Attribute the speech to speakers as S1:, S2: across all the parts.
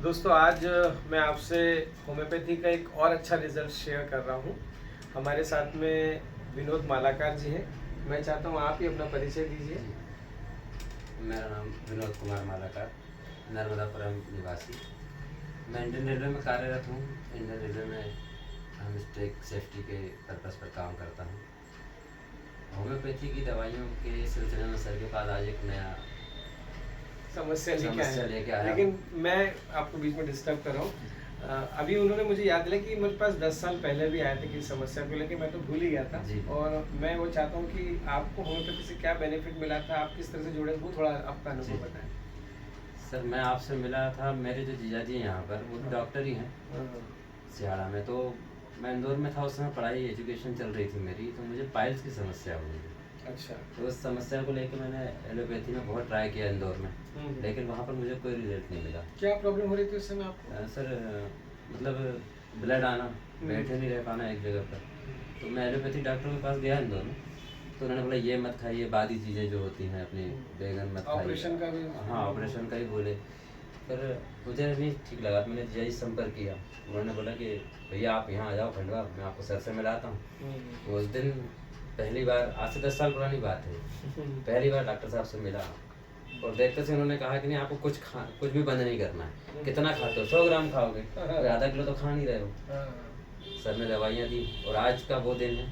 S1: दोस्तों आज मैं आपसे होम्योपैथी का एक और अच्छा रिजल्ट शेयर कर रहा हूँ। हमारे साथ में विनोद मालाकार जी हैं। मैं चाहता हूँ आप ही अपना परिचय दीजिए।
S2: मेरा नाम विनोद कुमार मालाकार, नर्मदापुरम निवासी। मैं इंडियन रेलवे में कार्यरत हूँ। इंडियन रेलवे में हम स्टेक सेफ्टी के पर्पज़ पर काम करता हूँ। होम्योपैथी की दवाइयों के सिलसिले में सर के पास आज एक नया
S1: समस्या
S2: लेके आया।
S1: लेकिन मैं आपको बीच में डिस्टर्ब कर रहा हूँ। अभी उन्होंने मुझे याद दिलाया कि मेरे पास 10 साल पहले भी आए थे किसी समस्या को लेकर, मैं तो भूल ही गया था। और मैं वो चाहता हूँ कि आपको होम्योपैथी से क्या बेनिफिट मिला था, आप किस तरह से जुड़े, वो थोड़ा आपका अनुभव बताएं।
S2: सर मैं आपसे मिला था, मेरे जो जीजा जी हैं यहाँ पर वो भी डॉक्टर ही हैं सियाड़ा में। तो मैं इंदौर में था, उस समय पढ़ाई एजुकेशन चल रही थी मेरी, तो मुझे पाइल्स की समस्या हुई।
S1: अच्छा।
S2: तो उस समस्या को लेकर मैंने एलोपैथी में बहुत ट्राई किया इंदौर में, लेकिन वहाँ पर मुझे कोई रिजल्ट नहीं मिला।
S1: क्या प्रॉब्लम हो रही थी उस समय आपको?
S2: सर मतलब ब्लड आना, बैठे नहीं रह पाना एक जगह पर। तो मैं एलोपैथी डॉक्टर के पास गया इंदौर में, तो उन्होंने बोला ये मत खाइए, बादी चीज़ें जो होती हैं अपनी, बैगन मत खाइए।
S1: ऑपरेशन का भी?
S2: हाँ, ऑपरेशन का ही बोले। पर मुझे नहीं ठीक लगा, तो मैंने जीआई संपर्क किया। उन्होंने बोला कि भैया आप यहाँ आ जाओ खंडवा, मैं आपको सर से मिलाता हूँ। उस दिन पहली बार, आज से 10 साल पुरानी बात है, पहली बार डॉक्टर साहब से मिला और देखते से उन्होंने कहा कि नहीं आपको कुछ भी बंद नहीं करना है। कितना खाते हो? 100 ग्राम खाओगे, तो आधा किलो तो खा नहीं रहे हो। सर ने दवाइयाँ दी और आज का वो दिन है,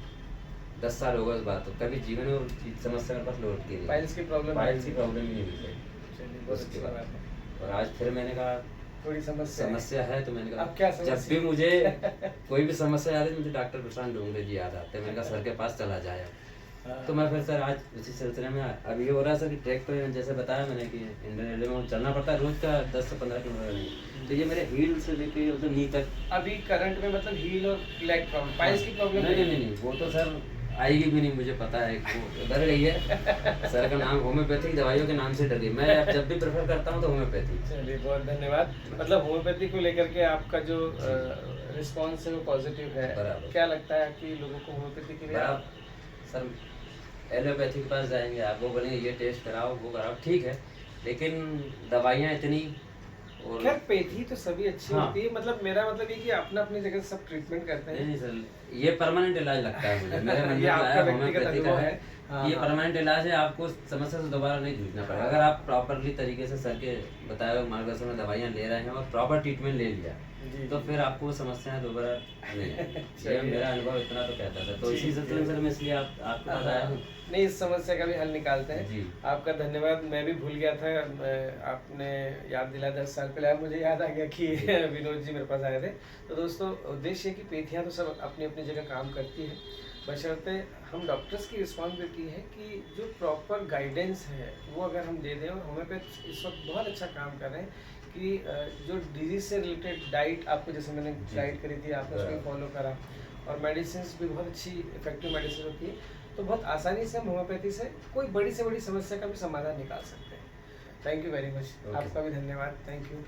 S2: 10 साल हो गए उस बात। तो कभी जीवन में समस्या मेरे पास लौट के नहीं।
S1: पाइल्स की प्रॉब्लम
S2: ही नहीं हुई उसके बाद। और आज फिर मैंने कहा
S1: थोड़ी
S2: समस्या है, तो मैंने कहा
S1: अब क्या
S2: जब भी मुझे कोई भी समस्या आ रही है, मुझे डॉक्टर प्रशांत डोंगरे जी याद आते हैं। मैंने कहा सर के पास चला जाए। तो मैं फिर सर आज उसी सिलसिले में अभी हो रहा है सर कि ट्रैक पे जैसे बताया मैंने कि इंडियन रेलवे में चलना पड़ता है रोज का 10 से 15 किलोमीटर नहीं। तो ये मेरे हील से लेके तो नी तक
S1: अभी करंट में मतलब हील और लेग प्रॉब्लम, पाइल्स की प्रॉब्लम
S2: नहीं, वो तो सर आएगी भी नहीं, मुझे पता है, वो डर गई है। सर का नाम होम्योपैथिक दवाइयों के नाम से डर गई। मैं जब भी प्रेफर करता हूँ तो होम्योपैथी।
S1: चलिए बहुत धन्यवाद। मतलब होम्योपैथी को लेकर के आपका जो रिस्पांस है वो पॉजिटिव है। क्या लगता है कि लोगों को होम्योपैथी के लिए?
S2: सर एलोपैथी के पास जाएंगे आप, वो बोलेंगे ये टेस्ट कराओ, वो कराओ, ठीक है, लेकिन दवाइयाँ इतनी और
S1: खैर पैथी तो सभी अच्छी होती है। मतलब मेरा मतलब ये कि अपना अपनी जगह सब ट्रीटमेंट करते हैं।
S2: नहीं सर, ये परमानेंट इलाज लगता है मुझे। मेरे मन में
S1: आपका व्यक्तिगत अनुभव है।
S2: ये परमानेंट इलाज है, आपको समस्या से दोबारा नहीं जूझना पड़ेगा। अगर आप प्रॉपरली तरीके से सर के बताए हुए मार्गदर्शन में दवाइयाँ ले रहे हैं और प्रॉपर ट्रीटमेंट ले लिया, तो फिर आपको वो समस्याएं दोबारा नहीं। ये मेरा अनुभव इतना तो कहता था। तो इसी सिलसिले में इसलिए आपके पास आया हूँ।
S1: नहीं, इस समस्या का भी हल निकालते हैं। आपका धन्यवाद। मैं भी भूल गया था, आपने याद दिलाया 10 साल पहले, अब मुझे याद आ गया कि विनोद जी मेरे पास आए थे। तो दोस्तों उद्देश्य है कि पेथियाँ तो सब अपनी अपनी जगह काम करती है, बशर्ते हम डॉक्टर्स की रिस्पॉन्सिबिलिटी है कि जो प्रॉपर गाइडेंस है वो अगर हम दे दें। और होम्योपैथ इस वक्त बहुत अच्छा काम कर रहे हैं कि जो डिजीज से रिलेटेड डाइट आपको, जैसे मैंने गाइड करी थी, आपने उसको फॉलो करा, और मेडिसिन भी बहुत अच्छी इफेक्टिव मेडिसिन होती है। तो बहुत आसानी से हम होम्योपैथी से कोई बड़ी से बड़ी समस्या का भी समाधान निकाल सकते हैं। Thank you very much. आपका भी धन्यवाद। Thank you.